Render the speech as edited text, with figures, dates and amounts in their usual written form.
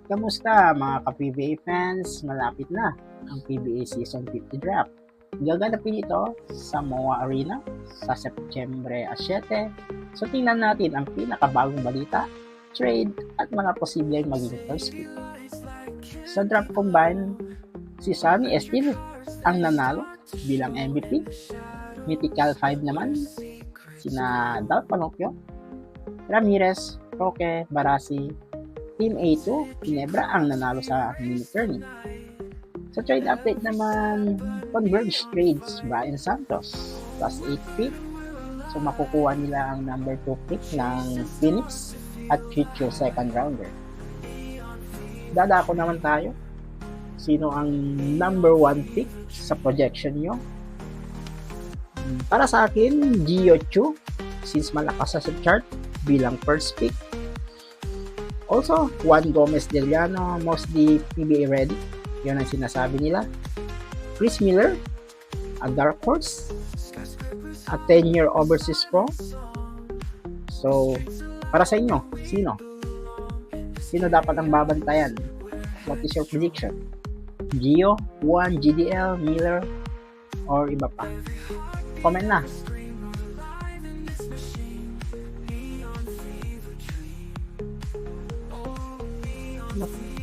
Kamusta mga ka-PBA fans? Malapit na ang PBA Season 50 Draft. Gaganapin ito sa MOA Arena sa Setyembre 7. So tingnan natin ang pinakabagong balita, trade at mga posibleng maging first pick. Sa draft combine, si Sammy Estil ang nanalo bilang MVP. Mythical 5 naman, sina Dal Panocchio, Ramirez, Roque, Barasi, Team A2, Ginebra ang nanalo sa mini-tourney. Sa trade update naman, Converge trades Brian Santos plus 8 pick. So makukuha nila ang number 2 pick ng Phoenix at future second rounder. Dadako naman tayo. Sino ang number 1 pick sa projection nyo? Para sa akin, Gio Chu, since malakas sa chart bilang first pick. Also, Juan Gomez Deliano, mostly PBA ready. Yun ang sinasabi nila. Chris Miller, a dark horse. A 10-year overseas pro. So, para sa inyo, sino? Sino dapat ang babantayan? What is your prediction? Gio, Juan, GDL, Miller, or iba pa? Comment na. Look.